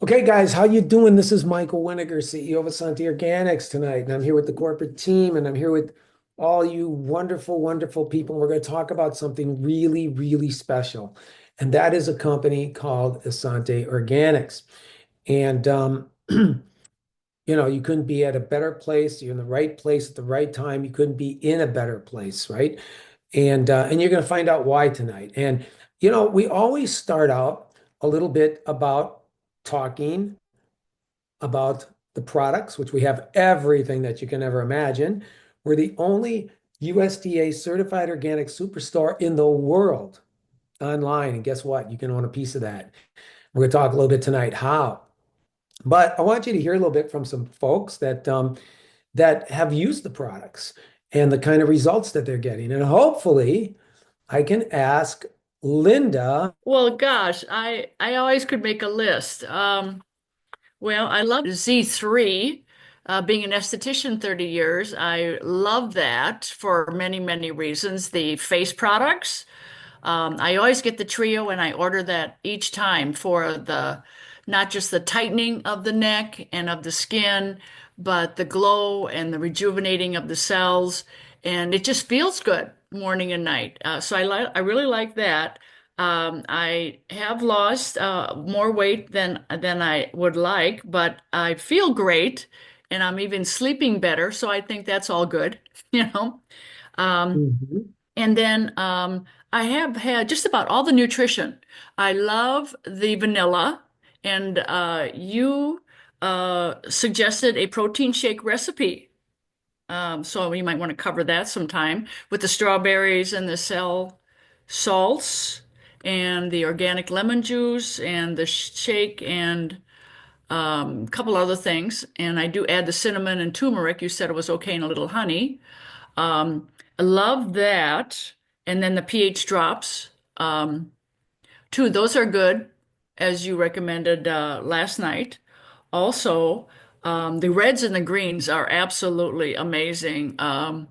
Okay, guys, how you doing? This is Michael Winiger, CEO of Essante Organics tonight, and I'm here with the corporate team, and I'm here with all you wonderful, wonderful people. We're going to talk about something really, really special, and that is a company called Essante Organics. And you couldn't be at a better place. You're in the right place at the right time. You couldn't be in a better place, right? And you're going to find out why tonight. And we always start out a little bit about talking about the products, which we have everything that you can ever imagine. We're the only USDA certified organic superstore in the world online. And guess what? You can own a piece of that. We're going to talk a little bit tonight how. But I want you to hear a little bit from some folks that have used the products and the kind of results that they're getting. And hopefully I can ask Linda. Well, gosh, I always could make a list. Well, I love Z3. Being an esthetician 30 years, I love that for many, many reasons. The face products, I always get the trio and I order that each time for the not just the tightening of the neck and of the skin, but the glow and the rejuvenating of the cells. And it just feels good morning and night. I really like that. I have lost more weight than I would like, but I feel great and I'm even sleeping better. So I think that's all good, you know. Um, Mhm. and then I have had just about all the nutrition. I love the vanilla, and you suggested a protein shake recipe. So we might want to cover that sometime with the strawberries and the cell salts and the organic lemon juice and the shake and a couple other things. And I do add the cinnamon and turmeric. You said it was okay and a little honey. Um, I love that. And then the pH drops. Too, those are good, as you recommended last night. Also, the reds and the greens are absolutely amazing. How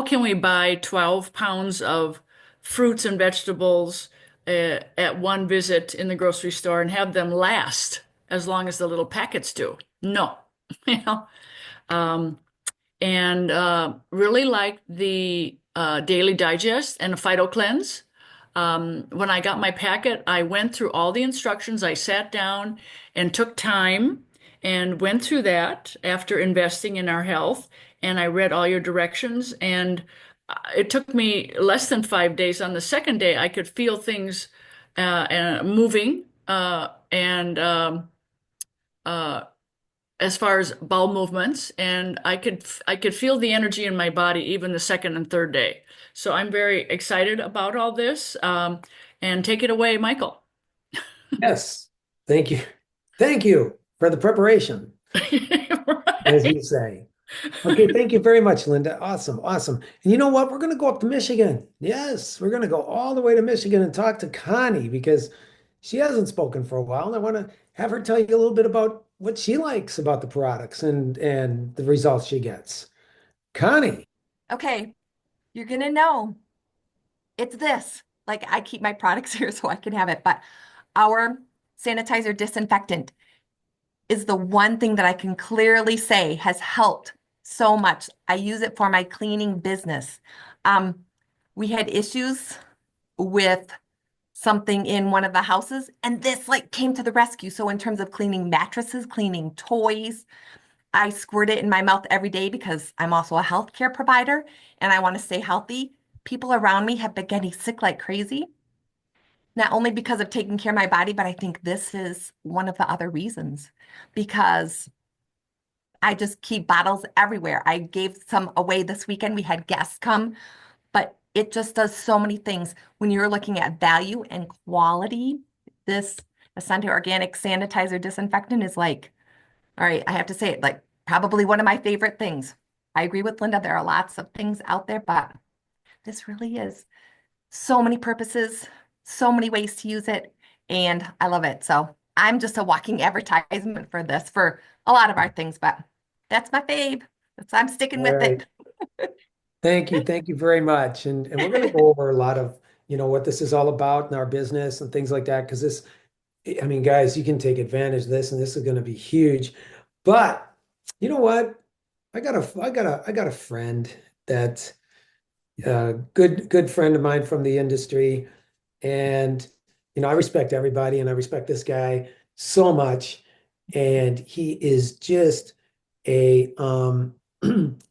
can we buy 12 pounds of fruits and vegetables at one visit in the grocery store and have them last as long as the little packets do? No. You know, um, and really like the Daily Digest and the Phyto Cleanse. When I got my packet, I went through all the instructions. I sat down and took time and went through that after investing in our health. And I read all your directions. And it took me less than 5 days. On the second day, I could feel things moving and uh, as far as bowel movements, and I could feel the energy in my body even the second and third day. So I'm very excited about all this. And take it away, Michael. Yes. Thank you. Thank you for the preparation, as Right. you say. Okay, thank you very much, Linda. Awesome, awesome. And you know what? We're going to go up to Michigan. Yes, we're going to go all the way to Michigan and talk to Connie because she hasn't spoken for a while. And I want to have her tell you a little bit about what she likes about the products and the results she gets. Connie. Okay, you're gonna know it's this. Like I keep my products here so I can have it, but our sanitizer disinfectant is the one thing that I can clearly say has helped so much. I use it for my cleaning business. Um, we had issues with something in one of the houses, and this like came to the rescue. So in terms of cleaning mattresses, cleaning toys, I squirt it in my mouth every day because I'm also a healthcare provider and I want to stay healthy. People around me have been getting sick like crazy, not only because of taking care of my body, but I think this is one of the other reasons because I just keep bottles everywhere. I gave some away this weekend. We had guests come, but it just does so many things. When you're looking at value and quality, this Essential Organic Sanitizer Disinfectant is like, all right, I have to say it, like probably one of my favorite things. I agree with Linda. There are lots of things out there, but this really is so many purposes, so many ways to use it, and I love it. So I'm just a walking advertisement for this for a lot of our things, but that's my fave. I'm sticking All with right. it. Thank you. Thank you very much. And we're going to go over a lot of, what this is all about in our business and things like that, because this I mean, guys, you can take advantage of this, and this is going to be huge. But you know what? I got a friend that good friend of mine from the industry, and I respect everybody, and I respect this guy so much, and he is just a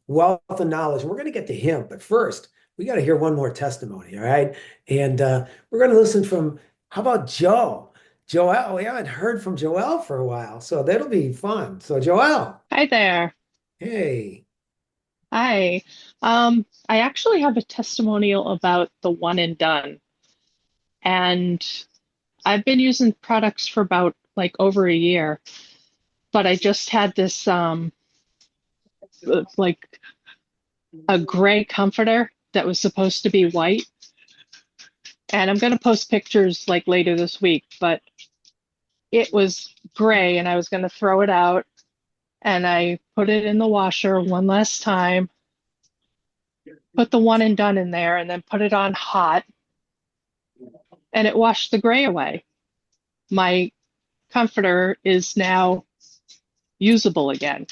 wealth of knowledge. And we're going to get to him, but first, we got to hear one more testimony, all right? And we're going to listen from how about Joe? Joel, we haven't heard from Joel for a while, so that'll be fun. So, Joel, Hi there. hey, Hi. I actually have a testimonial about the one and done. And I've been using products for about like over a year, but I just had this like a gray comforter that was supposed to be white. And I'm gonna post pictures like later this week, but it was gray and I was gonna throw it out and I put it in the washer one last time, put the one and done in there and then put it on hot and it washed the gray away. My comforter is now usable again.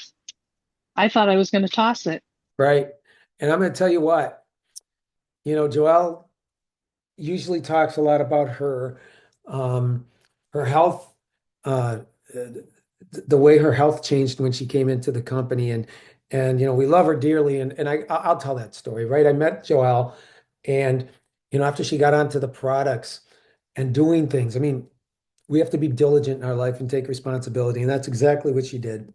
I thought I was going to toss it. right? And I'm going to tell you what, Joel usually talks a lot about um, her health, uh, the way her health changed when she came into the company, and we love her dearly, and I'll tell that story, right? I met Joelle, and after she got onto the products and doing things, I mean, we have to be diligent in our life and take responsibility, and that's exactly what she did.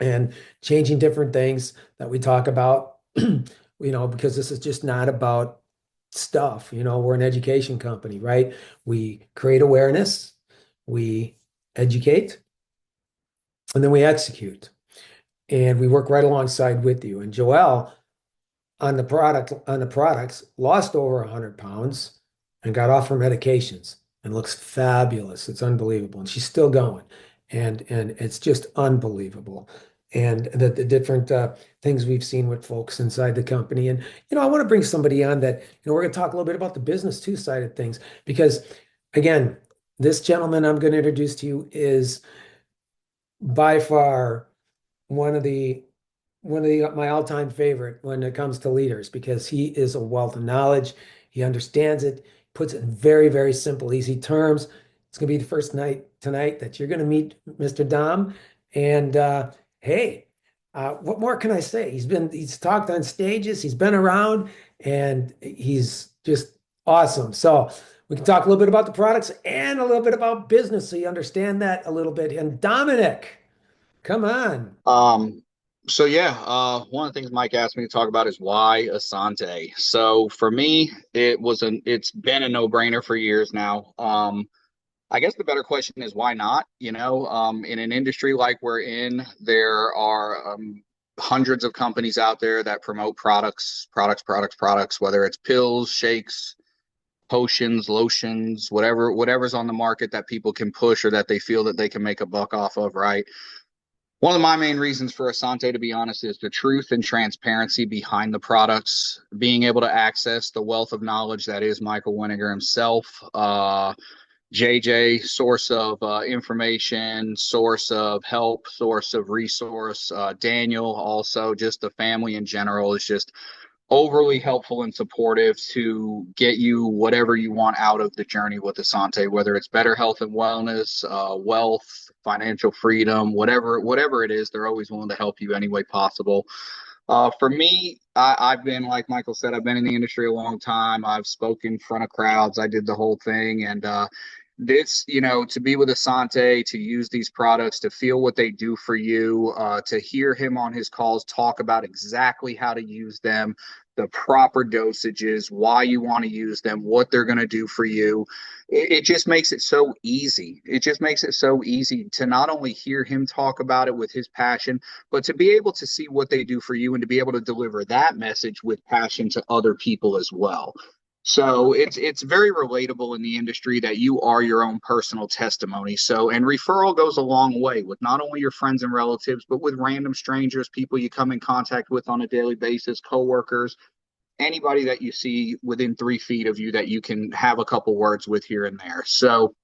And changing different things that we talk about, because this is just not about stuff. We're an education company, right? We create awareness, we educate, and then we execute. And we work right alongside with you. And Joelle on the products lost over 100 pounds and got off her medications and looks fabulous. It's unbelievable. And she's still going. And it's just unbelievable. And the different things we've seen with folks inside the company. And, I want to bring somebody on that, we're going to talk a little bit about the business too side of things. Because again, this gentleman I'm going to introduce to you is by far one of the my all-time favorite when it comes to leaders because he is a wealth of knowledge. He understands it, puts it in very, very simple, easy terms. It's going to be the first night tonight that you're going to meet Mr. Dom. And hey, what more can I say? He's talked on stages, he's been around, and he's just awesome. So we can talk a little bit about the products and a little bit about business so you understand that a little bit. And Dominic, come on. Um, so yeah, one of the things Mike asked me to talk about is why Asante. So for me, it's been a no-brainer for years now. I guess the better question is why not? In an industry like we're in, there are hundreds of companies out there that promote products, whether it's pills, shakes, potions, lotions, whatever's on the market that people can push or that they feel that they can make a buck off of, right? One of my main reasons for Asante, to be honest, is the truth and transparency behind the products, being able to access the wealth of knowledge that is Michael Winiger himself, JJ, source of information, source of help, source of resource, Daniel, also just the family in general is just overly helpful and supportive to get you whatever you want out of the journey with Asante, whether it's better health and wellness, wealth, financial freedom, whatever it is, they're always willing to help you any way possible. For me, I've been, like Michael said, I've been in the industry a long time. I've spoken in front of crowds. I did the whole thing. And to be with Asante, to use these products, to feel what they do for you, to hear him on his calls talk about exactly how to use them, the proper dosages, why you want to use them, what they're going to do for you. It just makes it so easy. It just makes it so easy to not only hear him talk about it with his passion, but to be able to see what they do for you and to be able to deliver that message with passion to other people as well. So it's very relatable in the industry that you are your own personal testimony. So, and referral goes a long way with not only your friends and relatives, but with random strangers, people you come in contact with on a daily basis, coworkers, anybody that you see within 3 feet of you that you can have a couple words with here and there. So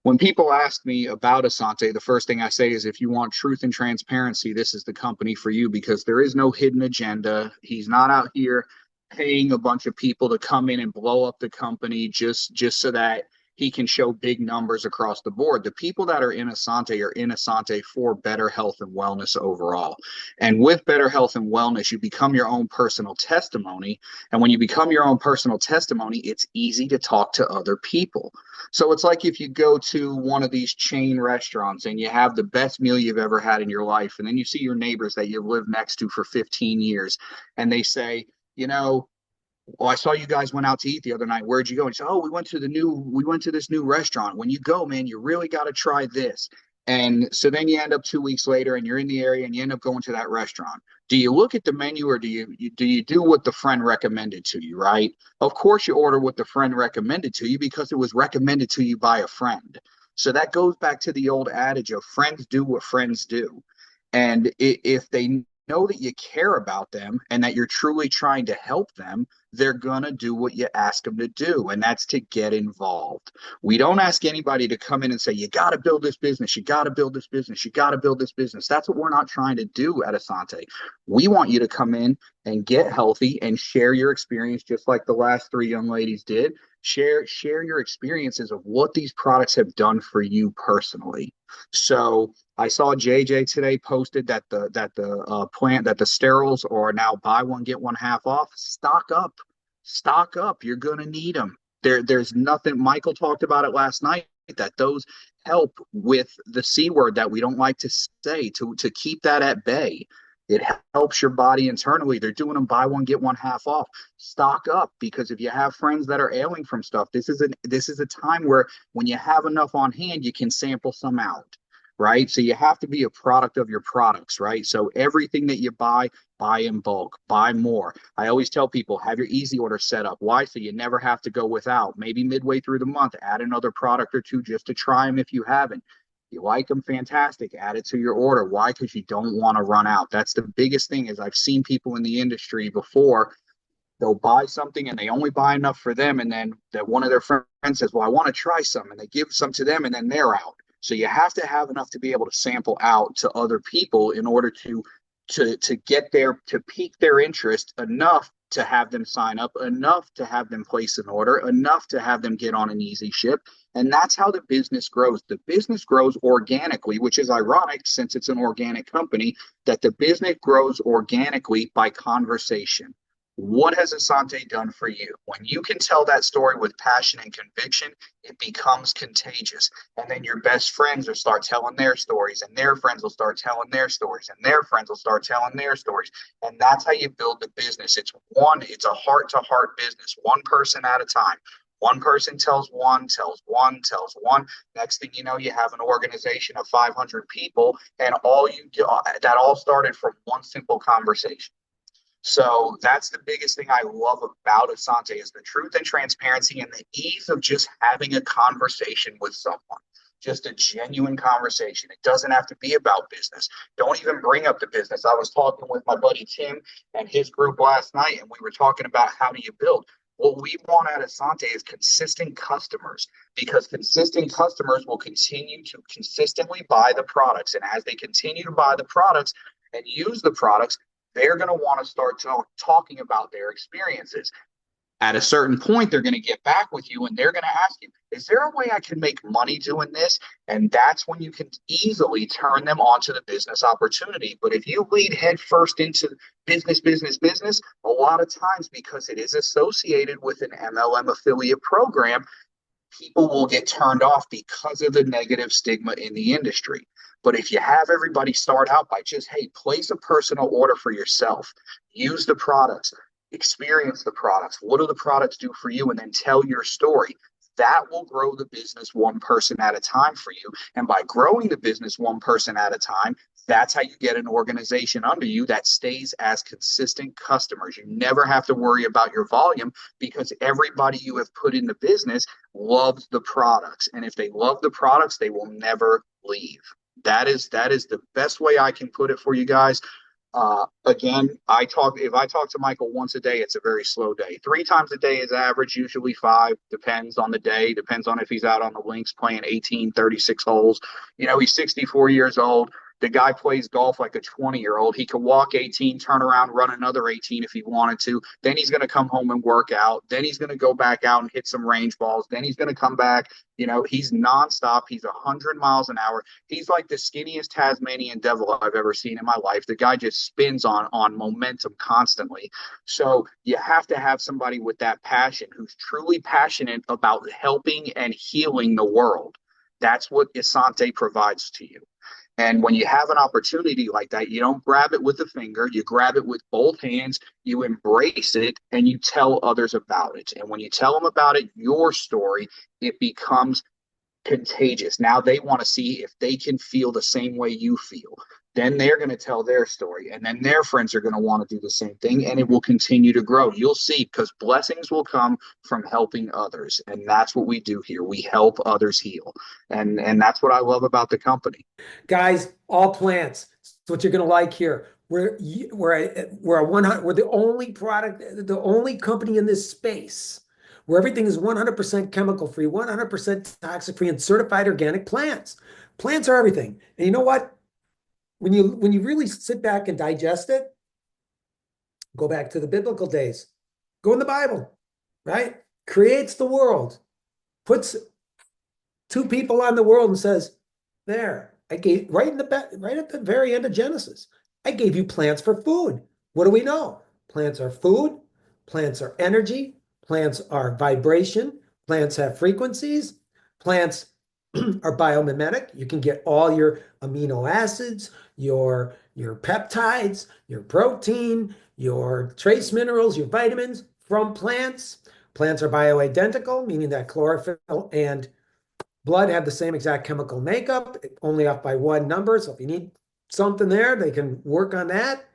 when people ask me about Asante, the first thing I say is if you want truth and transparency, this is the company for you because there is no hidden agenda. He's not out here paying a bunch of people to come in and blow up the company just so that he can show big numbers across the board. The people that are in Asante for better health and wellness overall. And with better health and wellness, you become your own personal testimony. And when you become your own personal testimony, it's easy to talk to other people. So it's like if you go to one of these chain restaurants and you have the best meal you've ever had in your life, and then you see your neighbors that you've lived next to for 15 years, and they say, you know, well, I saw you guys went out to eat the other night. Where'd you go? And you say, oh, we went to this new restaurant. When you go, man, you really got to try this. And so then you end up 2 weeks later and you're in the area and you end up going to that restaurant. Do you look at the menu or do you do what the friend recommended to you, right? Of course you order what the friend recommended to you because it was recommended to you by a friend. So that goes back to the old adage of friends do what friends do. And if they know that you care about them and that you're truly trying to help them, they're going to do what you ask them to do, and that's to get involved. We don't ask anybody to come in and say, you got to build this business, you got to build this business, you got to build this business. That's what we're not trying to do at Asante. We want you to come in and get healthy and share your experience, just like the last three young ladies did. Share your experiences of what these products have done for you personally. So I saw JJ today posted that the sterols are now buy one get one half off. Stock up. You're gonna need them. There's nothing. Michael talked about it last night that those help with the C word that we don't like to say to keep that at bay. It helps your body internally. They're doing them buy one get one half off. Stock up because if you have friends that are ailing from stuff, this is a time where when you have enough on hand, you can sample some out, right? So you have to be a product of your products, right? So everything that you buy in bulk, buy more. I always tell people have your easy order set up. Why? So you never have to go without. Maybe midway through the month, add another product or two just to try them if you haven't. You like them, fantastic. Add it to your order. Why? Because you don't want to run out. That's the biggest thing is I've seen people in the industry before, they'll buy something and they only buy enough for them. And then that one of their friends says, well, I want to try some. And they give some to them and then they're out. So you have to have enough to be able to sample out to other people in order to get there, to pique their interest enough to have them sign up, enough to have them place an order, enough to have them get on an easy ship. And that's how the business grows. The business grows organically, which is ironic since it's an organic company, that the business grows organically by conversation. What has Asante done for you? When you can tell that story with passion and conviction, it becomes contagious. And then your best friends will start telling their stories, and their friends will start telling their stories, and their friends will start telling their stories. And that's how you build the business. It's a heart to heart business, one person at a time. One person tells one, tells one, tells one. Next thing you know, you have an organization of 500 people, and that all started from one simple conversation. So that's the biggest thing I love about Asante is the truth and transparency and the ease of just having a conversation with someone. Just a genuine conversation. It doesn't have to be about business. Don't even bring up the business. I was talking with my buddy Tim and his group last night, and we were talking about how do you build. What we want at Asante is consistent customers because consistent customers will continue to consistently buy the products. And as they continue to buy the products and use the products, they're going to want to start talking about their experiences. At a certain point, they're going to get back with you and they're going to ask you, is there a way I can make money doing this? And that's when you can easily turn them onto the business opportunity. But if you lead headfirst into business, a lot of times because it is associated with an MLM affiliate program, people will get turned off because of the negative stigma in the industry. But if you have everybody start out by just, hey, place a personal order for yourself, use the products, experience the products. What do the products do for you? And then tell your story. That will grow the business one person at a time for you. And by growing the business one person at a time, that's how you get an organization under you that stays as consistent customers. You never have to worry about your volume because everybody you have put in the business loves the products. And if they love the products, they will never leave. That is the best way I can put it for you guys. Again, if I talk to Michael once a day, it's a very slow day. Three times a day is average, usually five, depends on the day, depends on if he's out on the links playing 18, 36 holes. He's 64 years old. The guy plays golf like a 20-year-old. He could walk 18, turn around, run another 18 if he wanted to. Then he's going to come home and work out. Then he's going to go back out and hit some range balls. Then he's going to come back. He's nonstop. He's 100 miles an hour. He's like the skinniest Tasmanian devil I've ever seen in my life. The guy just spins on momentum constantly. So you have to have somebody with that passion who's truly passionate about helping and healing the world. That's what Essante provides to you. And when you have an opportunity like that, you don't grab it with a finger, you grab it with both hands, you embrace it, and you tell others about it. And when you tell them about it, your story, it becomes contagious. Now they want to see if they can feel the same way you feel. Then they're going to tell their story, and then their friends are going to want to do the same thing, and it will continue to grow. You'll see, because blessings will come from helping others, and that's what we do here. We help others heal, and that's what I love about the company. Guys, all plants. It's what you're going to like here. We're the only product, the only company in this space where everything is 100% chemical free, 100% toxic free, and certified organic plants. Plants are everything. And you know what? When you really sit back and digest it, go back to the biblical days. Go in the Bible, right? Creates the world, puts two people on the world and says, there, I gave right at the very end of Genesis, I gave you plants for food. What do we know? Plants are food, plants are energy, plants are vibration, plants have frequencies, plants are biomimetic. You can get all your amino acids, your peptides, your protein, your trace minerals, your vitamins from plants. Plants are bioidentical, meaning that chlorophyll and blood have the same exact chemical makeup, only off by one number. So if you need something there, they can work on that.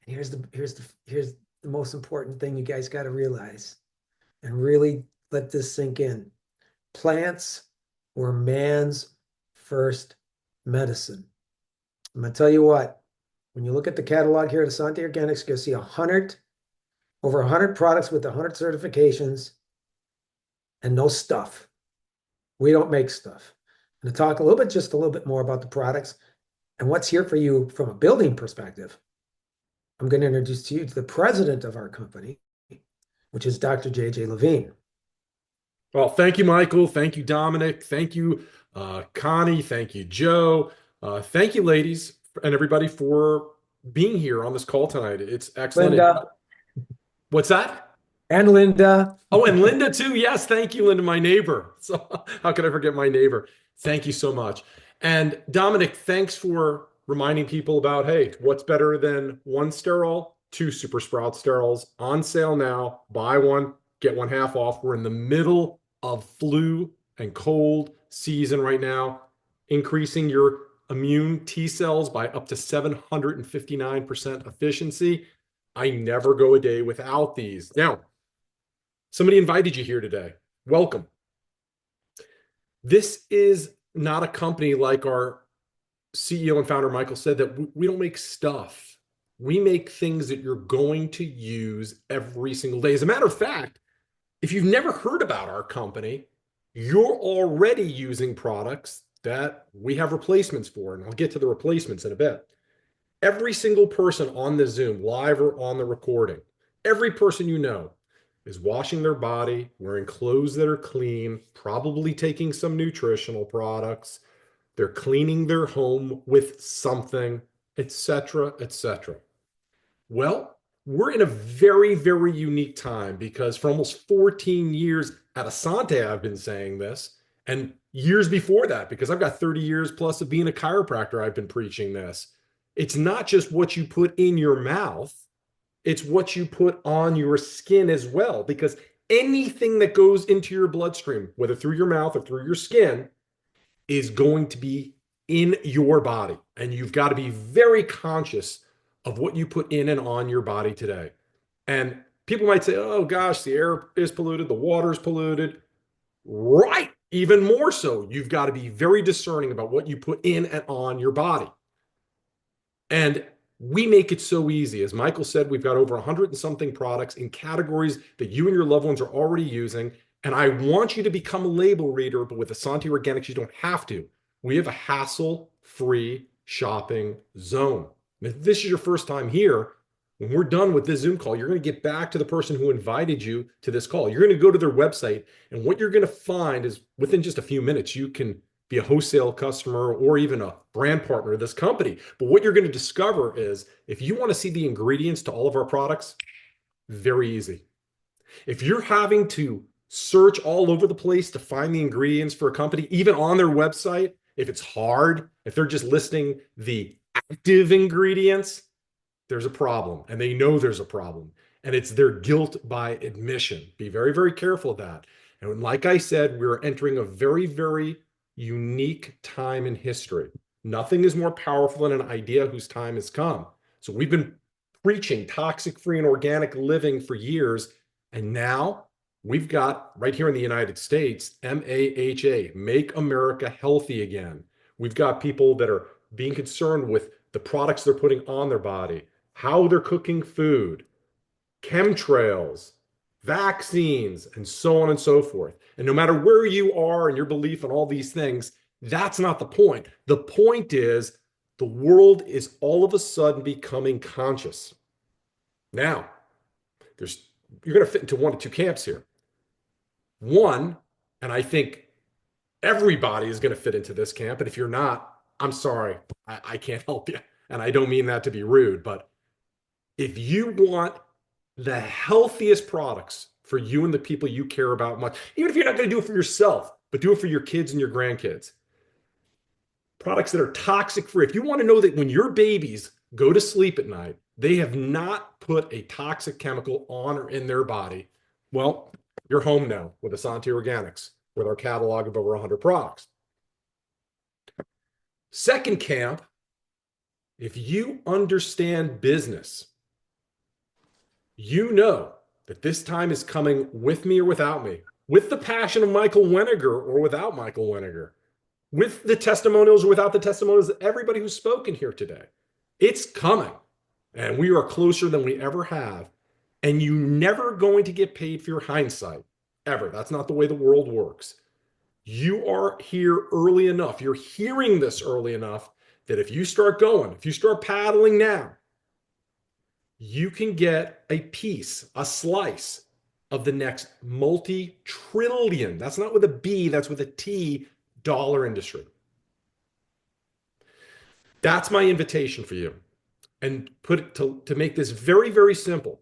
And here's the most important thing you guys got to realize and really let this sink in. Plants were man's first medicine. I'm gonna tell you what, when you look at the catalog here at Essante Organics, you'll see over 100 products with 100 certifications and no stuff. We don't make stuff. I'm gonna talk just a little bit more about the products and what's here for you from a building perspective. I'm going to introduce you to the president of our company, which is Dr. J.J. Levine. Well, thank you, Michael. Thank you, Dominic. Thank you, Connie. Thank you, Joe. Thank you, ladies, and everybody for being here on this call tonight. It's excellent. Linda. What's that? And Linda. Oh, and Linda too. Yes, thank you, Linda, my neighbor. So how could I forget my neighbor? Thank you so much. And Dominic, thanks for reminding people about, hey, what's better than one sterol? Two Super Sprout sterols on sale now. Buy one, get one half off. We're in the middle of flu and cold season right now, increasing your immune T cells by up to 759% efficiency. I never go a day without these. Now, somebody invited you here today. Welcome. This is not a company like our CEO and founder Michael said, that we don't make stuff. We make things that you're going to use every single day. As a matter of fact, if you've never heard about our company, you're already using products that we have replacements for, and I'll get to the replacements in a bit. Every single person on the Zoom, live or on the recording, every person you know is washing their body, wearing clothes that are clean, probably taking some nutritional products. They're cleaning their home with something, etc., etc. Well, we're in a very, very unique time because for almost 14 years at Essante, I've been saying this, and years before that, because I've got 30 years plus of being a chiropractor, I've been preaching this. It's not just what you put in your mouth, it's what you put on your skin as well, because anything that goes into your bloodstream, whether through your mouth or through your skin, is going to be in your body. And you've got to be very conscious of what you put in and on your body today. And people might say, oh gosh, the air is polluted, the water is polluted. Right. Even more so, you've got to be very discerning about what you put in and on your body. And We make it so easy. As Michael said, we've got over 100 and something products in categories that you and your loved ones are already using. And I want you to become a label reader, but with Asante Organics, you don't have to. We have a hassle-free shopping zone. And if this is your first time here, when we're done with this Zoom call, you're going to get back to the person who invited you to this call. You're going to go to their website, and what you're going to find is within just a few minutes, you can be a wholesale customer or even a brand partner of this company. But what you're going to discover is if you want to see the ingredients to all of our products, very easy. If you're having to search all over the place to find the ingredients for a company, even on their website, if it's hard, if they're just listing the active ingredients, there's a problem, and they know there's a problem, and it's their guilt by admission. Be very, very careful of that. And like I said, we're entering a very, very unique time in history. Nothing is more powerful than an idea whose time has come. So we've been preaching toxic-free and organic living for years, and now we've got right here in the United States, MAHA, Make America Healthy Again. We've got people that are being concerned with the products they're putting on their body, how they're cooking food, chemtrails, vaccines, and so on and so forth. And no matter where you are and your belief in all these things, that's not the point. The point is the world is all of a sudden becoming conscious. Now, you're going to fit into one of two camps here. One, and I think everybody is going to fit into this camp. And if you're not, I'm sorry, I can't help you. And I don't mean that to be rude, but if you want the healthiest products for you and the people you care about much, even if you're not going to do it for yourself, but do it for your kids and your grandkids, products that are toxic free. If you want to know that when your babies go to sleep at night, they have not put a toxic chemical on or in their body, well, you're home now with Essante Organics, with our catalog of over 100 products. Second camp, if you understand business, you know that this time is coming with me or without me, with the passion of Michael Weniger or without Michael Weniger, with the testimonials or without the testimonials of everybody who's spoken here today. It's coming, and we are closer than we ever have. And you're never going to get paid for your hindsight, ever. That's not the way the world works. You are here early enough. You're hearing this early enough that if you start going, if you start paddling now, you can get a piece, a slice of the next multi-trillion, that's not with a B, that's with a T, dollar industry. That's my invitation for you. And put it to make this very, very simple.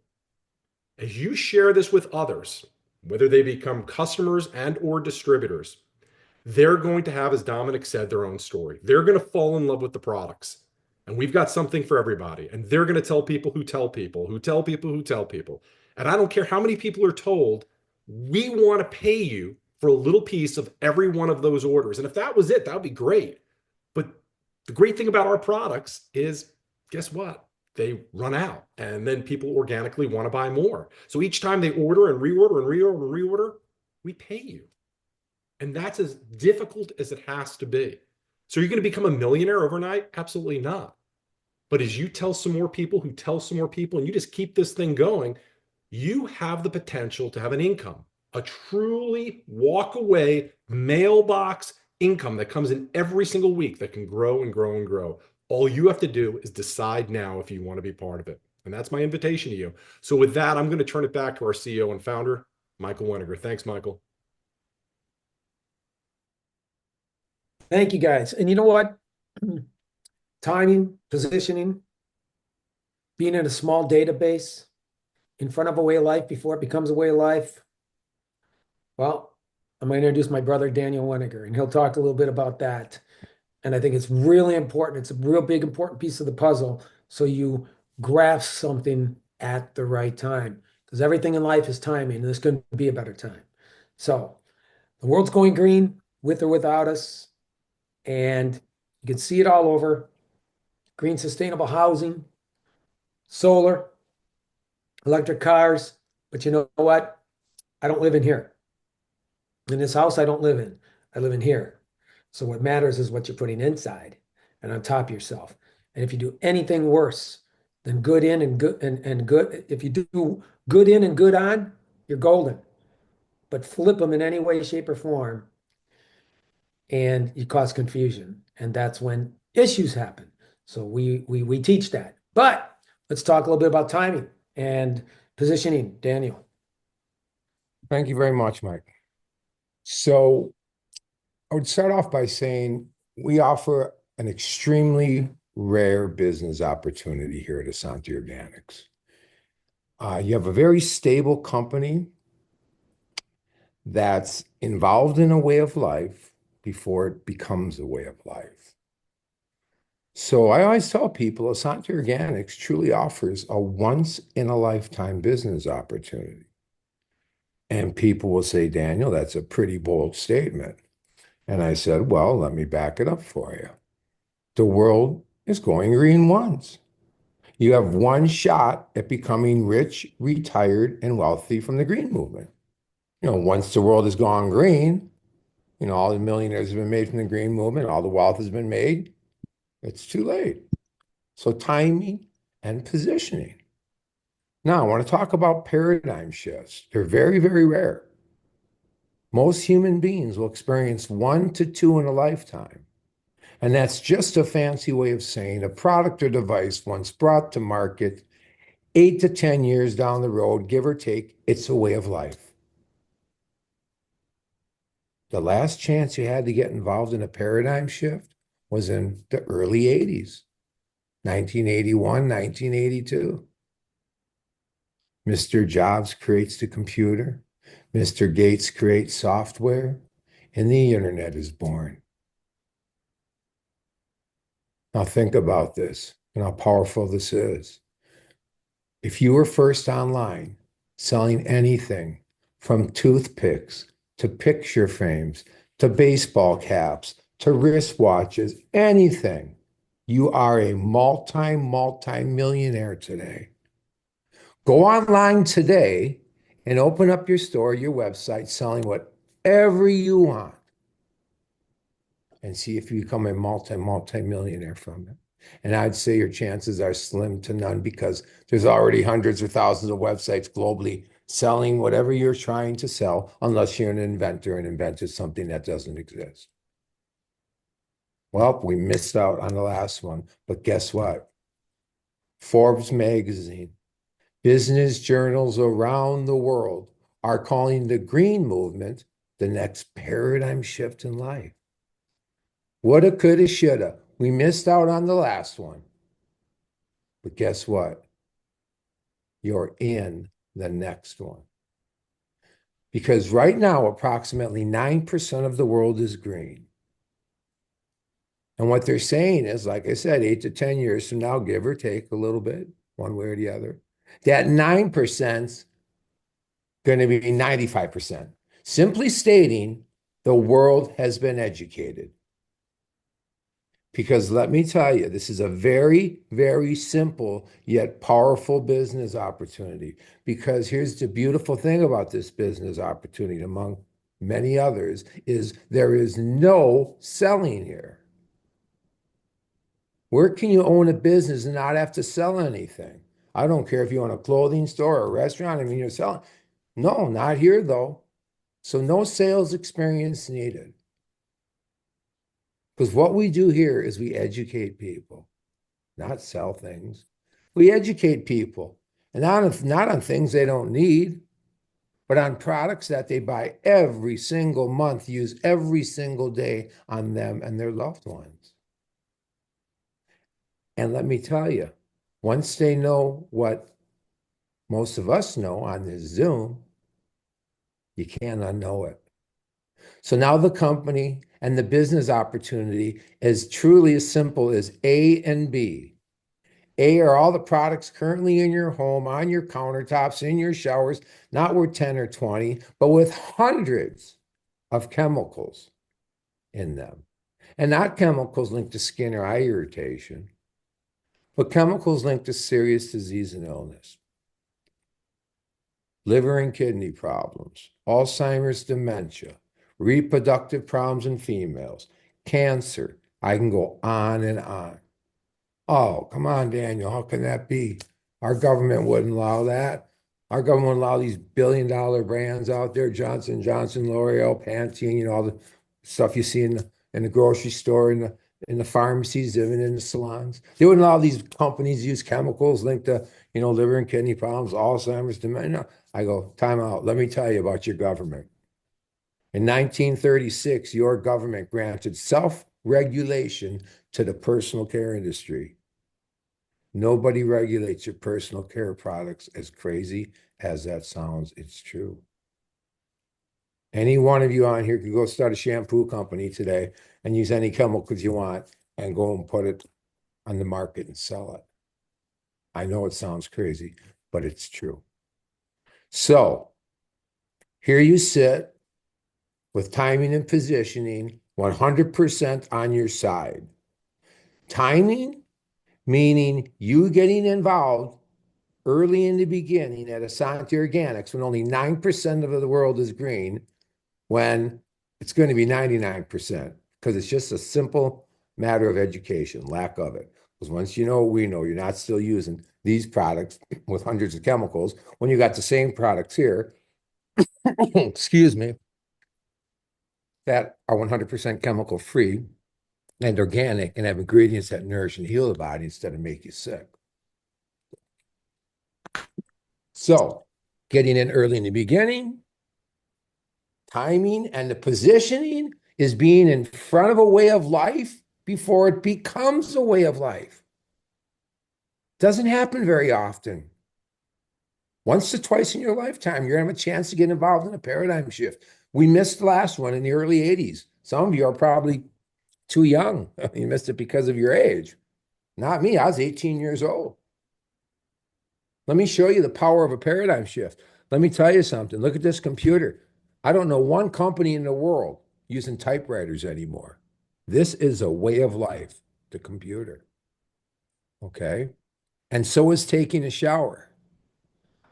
As you share this with others, whether they become customers and or distributors, they're going to have, as Dominic said, their own story. They're going to fall in love with the products. And we've got something for everybody. And they're going to tell people who tell people, who tell people, who tell people. And I don't care how many people are told, we want to pay you for a little piece of every one of those orders. And if that was it, that would be great. But the great thing about our products is, guess what? They run out. And then people organically want to buy more. So each time they order and reorder and reorder and reorder, we pay you. And that's as difficult as it has to be. So you're going to become a millionaire overnight? Absolutely not. But as you tell some more people who tell some more people, and you just keep this thing going, you have the potential to have an income, a truly walk away mailbox income that comes in every single week that can grow and grow and grow. All you have to do is decide now if you want to be part of it. And that's my invitation to you. So with that, I'm going to turn it back to our CEO and founder, Michael Weniger. Thanks, Michael. Thank you, guys. And you know what? Timing, positioning, being in a small database in front of a way of life before it becomes a way of life. Well, I'm going to introduce my brother, Daniel Weniger, and he'll talk a little bit about that. And I think it's really important. It's a real big, important piece of the puzzle. So you grasp something at the right time, because everything in life is timing, and this couldn't be a better time. So the world's going green with or without us. And you can see it all over. Green sustainable housing, solar, electric cars. But you know what? I don't live in here. In this house, I don't live in. I live in here. So what matters is what you're putting inside and on top of yourself. And if you do anything worse then good in and good. If you do good in and good on, you're golden. But flip them in any way, shape, or form, and you cause confusion. And that's when issues happen. So we teach that. But let's talk a little bit about timing and positioning, Daniel. Thank you very much, Mike. So I would start off by saying we offer an extremely rare business opportunity here at Essante Organics. You have a very stable company that's involved in a way of life before it becomes a way of life. So I always tell people Essante Organics truly offers a once in a lifetime business opportunity. And people will say, Daniel, that's a pretty bold statement. And I said, well, let me back it up for you. The world is going green once. You have one shot at becoming rich, retired, and wealthy from the green movement. Once the world has gone green, all the millionaires have been made from the green movement, all the wealth has been made, it's too late. So timing and positioning. Now, I want to talk about paradigm shifts. They're very, very rare. Most human beings will experience 1 to 2 in a lifetime. And that's just a fancy way of saying a product or device once brought to market 8 to 10 years down the road, give or take, it's a way of life. The last chance you had to get involved in a paradigm shift was in the early 80s, 1981, 1982. Mr. Jobs creates the computer, Mr. Gates creates software, and the internet is born. Now think about this and how powerful this is. If you were first online selling anything from toothpicks to picture frames to baseball caps to wristwatches, anything, you are a multi-millionaire today. Go online today and open up your store, your website, selling whatever you want and see if you become a multi-millionaire from it. And I'd say your chances are slim to none because there's already hundreds or thousands of websites globally selling whatever you're trying to sell, unless you're an inventor and invented something that doesn't exist. Well, we missed out on the last one, but guess what? Forbes magazine, business journals around the world are calling the green movement the next paradigm shift in life. Woulda, coulda, shoulda. We missed out on the last one. But guess what? You're in the next one. Because right now, approximately 9% of the world is green. And what they're saying is, like I said, 8 to 10 years from now, give or take a little bit, one way or the other, that 9% going to be 95%. Simply stating, the world has been educated. Because let me tell you, this is a very, very simple yet powerful business opportunity. Because here's the beautiful thing about this business opportunity, among many others, is there is no selling here. Where can you own a business and not have to sell anything? I don't care if you own a clothing store or a restaurant. I mean, you're selling. No, not here though. So no sales experience needed. Because what we do here is we educate people, not sell things. We educate people, and not on things they don't need, but on products that they buy every single month, use every single day on them and their loved ones. And let me tell you, once they know what most of us know on this Zoom, you can't unknow it. So now the company and the business opportunity is truly as simple as A and B. A are all the products currently in your home, on your countertops, in your showers, not worth 10 or 20, but with hundreds of chemicals in them. And not chemicals linked to skin or eye irritation, but chemicals linked to serious disease and illness. Liver and kidney problems, Alzheimer's, dementia, reproductive problems in females, cancer. I can go on and on. Oh, come on, Daniel. How can that be? Our government wouldn't allow that. Our government wouldn't allow these billion-dollar brands out there, Johnson Johnson, L'Oreal, Pantene, all the stuff you see in the grocery store, in the pharmacies, even in the salons. They wouldn't allow these companies to use chemicals linked to, liver and kidney problems, Alzheimer's, dementia. No. I go, time out. Let me tell you about your government. In 1936, your government granted self-regulation to the personal care industry. Nobody regulates your personal care products. As crazy as that sounds, it's true. Any one of you on here could go start a shampoo company today and use any chemicals you want and go and put it on the market and sell it. I know it sounds crazy, but it's true. So here you sit with timing and positioning 100% on your side. Timing, meaning you getting involved early in the beginning at Essante Organics when only 9% of the world is green, when it's going to be 99%, because it's just a simple matter of education, lack of it. Because once you know, we know, you're not still using these products with hundreds of chemicals when you got the same products here, excuse me, that are 100% chemical free and organic and have ingredients that nourish and heal the body instead of make you sick. So getting in early in the beginning, timing, and the positioning is being in front of a way of life before it becomes a way of life. Doesn't happen very often. Once or twice in your lifetime, you're going to have a chance to get involved in a paradigm shift. We missed the last one in the early 80s. Some of you are probably too young. You missed it because of your age. Not me. I was 18 years old. Let me show you the power of a paradigm shift. Let me tell you something. Look at this computer. I don't know one company in the world using typewriters anymore. This is a way of life, the computer. Okay? And so is taking a shower.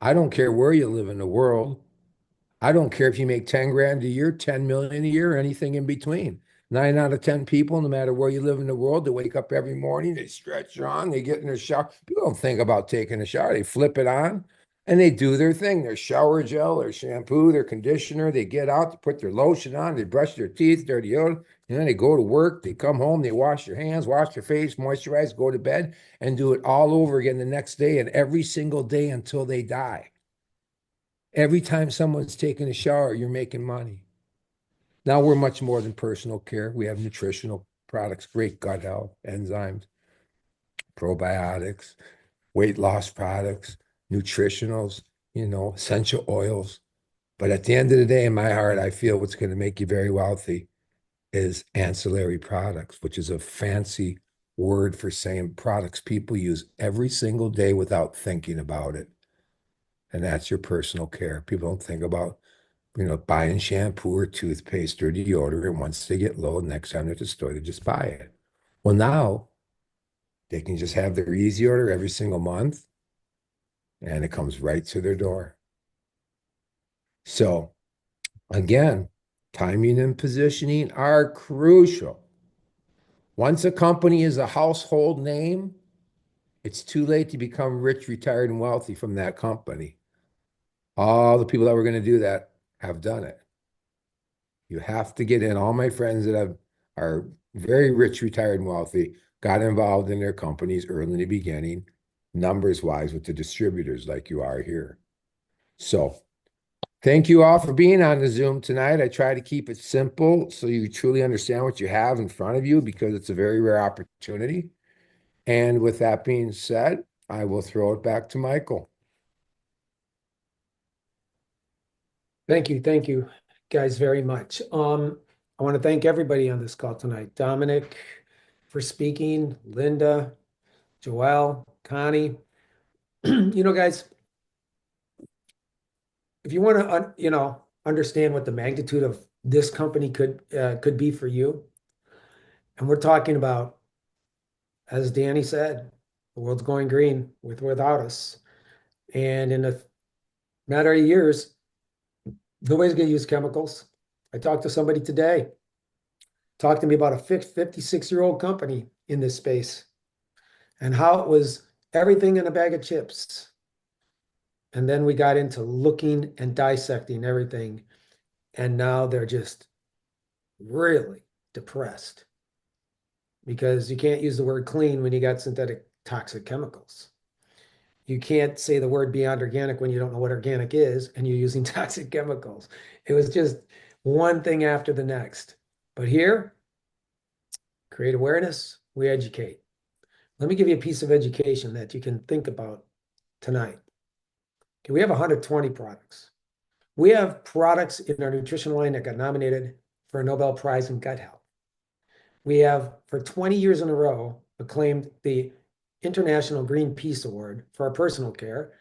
I don't care where you live in the world. I don't care if you make 10 grand a year, 10 million a year, or anything in between. 9 out of 10 people, no matter where you live in the world, they wake up every morning, they stretch on, they get in their shower. People don't think about taking a shower. They flip it on and they do their thing. Their shower gel, their shampoo, their conditioner. They get out, they put their lotion on, they brush their teeth, their deodorant, and then they go to work, they come home, they wash their hands, wash their face, moisturize, go to bed, and do it all over again the next day and every single day until they die. Every time someone's taking a shower, you're making money. Now we're much more than personal care. We have nutritional products, great gut health, enzymes, probiotics, weight loss products, nutritionals, essential oils. But at the end of the day, in my heart, I feel what's going to make you very wealthy is ancillary products, which is a fancy word for saying products people use every single day without thinking about it. And that's your personal care. People don't think about, buying shampoo or toothpaste or deodorant. Once they get low, next time they're at the store, they just buy it. Well, now they can just have their easy order every single month and it comes right to their door. So again, timing and positioning are crucial. Once a company is a household name, it's too late to become rich, retired, and wealthy from that company. All the people that were going to do that have done it. You have to get in. All my friends that are very rich, retired, and wealthy got involved in their companies early in the beginning, numbers wise, with the distributors like you are here. So thank you all for being on the Zoom tonight. I try to keep it simple so you truly understand what you have in front of you because it's a very rare opportunity. And with that being said, I will throw it back to Michael. Thank you guys very much. I want to thank everybody on this call tonight. Dominic for speaking, Linda, Joelle, Connie. Guys, if you want to, understand what the magnitude of this company could be for you, and we're talking about, as Danny said, the world's going green with or without us, and in a matter of years, nobody's going to use chemicals. I talked to somebody today, talked to me about a 56-year-old company in this space. and how it was everything in a bag of chips. And then we got into looking and dissecting everything. And now they're just really depressed because you can't use the word clean when you got synthetic toxic chemicals. You can't say the word beyond organic when you don't know what organic is and you're using toxic chemicals. It was just one thing after the next. But here, create awareness, we educate. Let me give you a piece of education that you can think about tonight. Okay, we have 120 products. We have products in our nutrition line that got nominated for a Nobel Prize in gut health. We have, for 20 years in a row, acclaimed the International Green Peace Award for our personal care.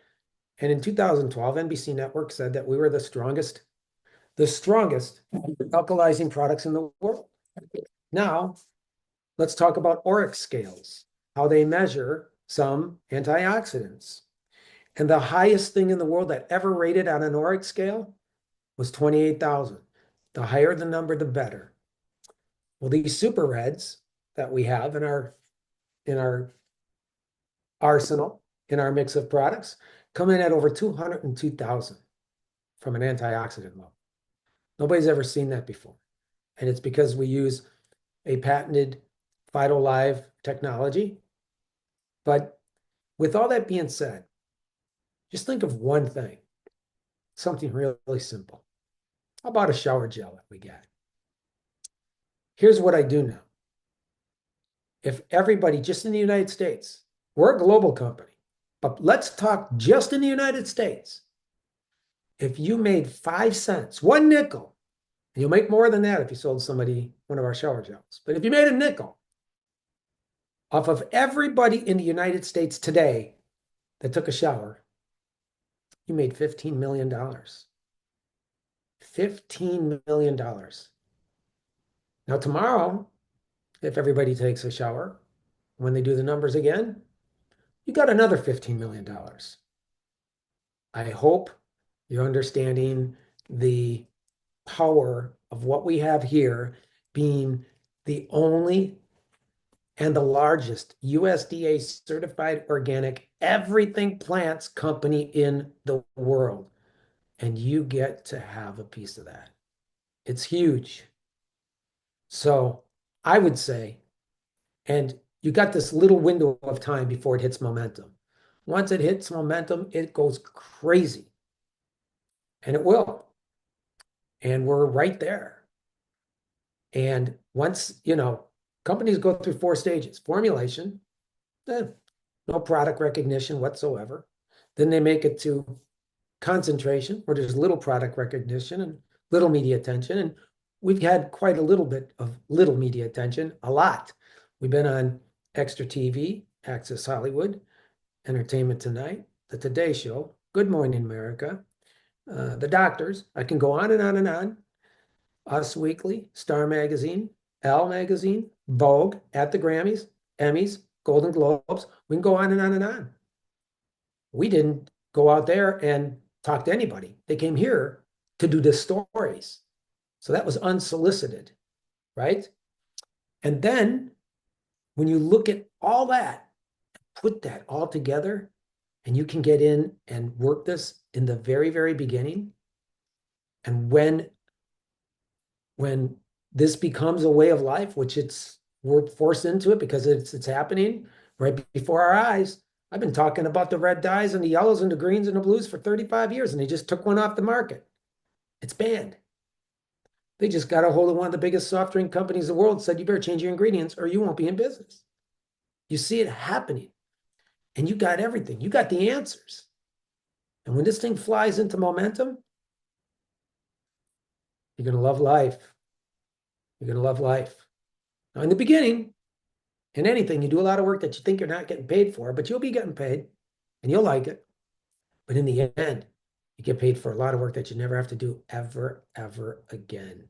And in 2012, NBC Network said that we were the strongest alkalizing products in the world. Now, let's talk about ORIC scales, how they measure some antioxidants. And the highest thing in the world that ever rated on an ORIC scale was 28,000. The higher the number, the better. Well, these super reds that we have in our arsenal, in our mix of products, come in at over 202,000 from an antioxidant level. Nobody's ever seen that before. And it's because we use a patented PhytoLive technology. But with all that being said, just think of one thing, something really simple. How about a shower gel that we get? Here's what I do know. If everybody just in the United States, we're a global company, but let's talk just in the United States. If you made 5 cents, 1 nickel, and you'll make more than that if you sold somebody one of our shower gels. But if you made a nickel off of everybody in the United States today that took a shower, you made $15 million. $15 million. Now, tomorrow, if everybody takes a shower, when they do the numbers again, you got another $15 million. I hope you're understanding the power of what we have here being the only and the largest USDA certified organic everything plants company in the world. And you get to have a piece of that. It's huge. So I would say, and you got this little window of time before it hits momentum. Once it hits momentum, it goes crazy. And it will. And we're right there. And once, companies go through 4 stages: formulation, no product recognition whatsoever. Then they make it to concentration, where there's little product recognition and little media attention. And we've had quite a little bit of little media attention, a lot. We've been on Extra TV, Access Hollywood, Entertainment Tonight, The Today Show, Good Morning America, The Doctors. I can go on and on and on. Us Weekly, Star Magazine, Elle Magazine, Vogue, at the Grammys, Emmys, Golden Globes. We can go on and on and on. We didn't go out there and talk to anybody. They came here to do the stories. So that was unsolicited, right? And then when you look at all that, put that all together, and you can get in and work this in the very, very beginning. And when this becomes a way of life, which we're forced into it because it's happening right before our eyes. I've been talking about the red dyes and the yellows and the greens and the blues for 35 years, and they just took one off the market. It's banned. They just got a hold of one of the biggest soft drink companies in the world and said, you better change your ingredients or you won't be in business. You see it happening, and you got everything. You got the answers. And when this thing flies into momentum, you're going to love life. You're going to love life. Now, in the beginning, in anything, you do a lot of work that you think you're not getting paid for, but you'll be getting paid and you'll like it. But in the end, you get paid for a lot of work that you never have to do ever, ever again.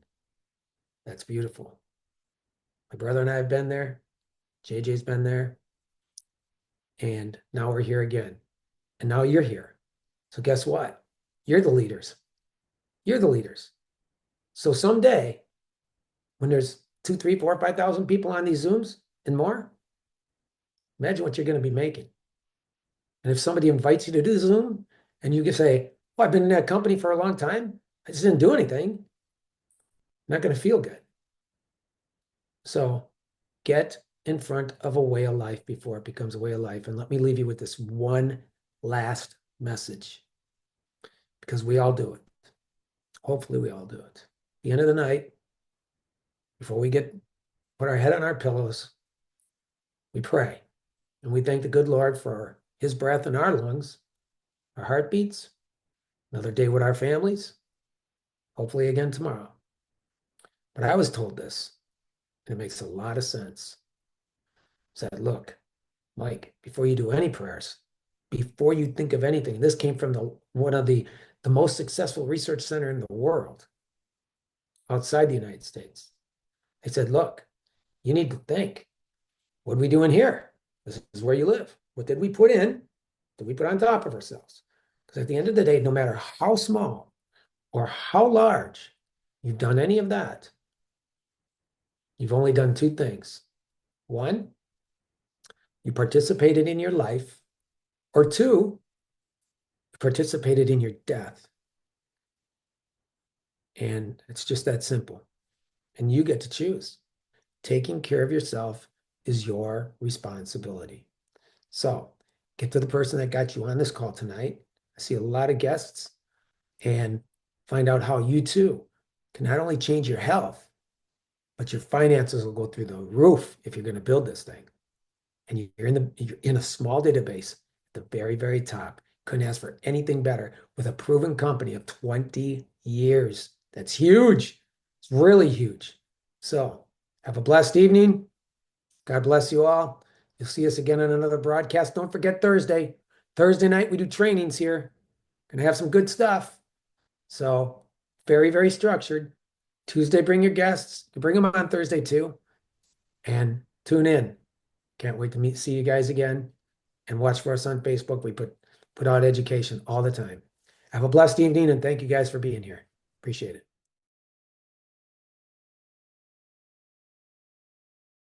That's beautiful. My brother and I have been there. JJ's been there. And now we're here again. And now you're here. So guess what? You're the leaders. You're the leaders. So someday, when there's 2, 3, 4, 5,000 people on these Zooms and more, Imagine what you're going to be making. And if somebody invites you to do Zoom and you can say, "Oh, I've been in that company for a long time. I just didn't do anything," not going to feel good. So get in front of a way of life before it becomes a way of life. And let me leave you with this one last message, because we all do it. Hopefully we all do it. At the end of the night, before we put our head on our pillows, we pray and we thank the good Lord for his breath in our lungs, our heartbeats, another day with our families, hopefully again tomorrow. But I was told this, and it makes a lot of sense. Said, look, Mike, before you do any prayers, before you think of anything, this came from one of the most successful research center in the world outside the United States. They said, look, you need to think, what are we doing here? This is where you live. What did we put in? Did we put on top of ourselves? Because at the end of the day, no matter how small or how large you've done any of that, you've only done two things. One, you participated in your life, or two, you participated in your death. And it's just that simple. And you get to choose. Taking care of yourself is your responsibility. So get to the person that got you on this call tonight. I see a lot of guests, and find out how you too can not only change your health, but your finances will go through the roof if you're going to build this thing. And you're in a small database at the very, very top. Couldn't ask for anything better with a proven company of 20 years. That's huge. It's really huge. So have a blessed evening. God bless you all. You'll see us again on another broadcast. Don't forget Thursday. Thursday night, we do trainings here. Gonna have some good stuff. So very, very structured. Tuesday, bring your guests. You bring them on Thursday too. And tune in. Can't wait to see you guys again. And watch for us on Facebook. We put out education all the time. Have a blessed evening, and thank you guys for being here. Appreciate it.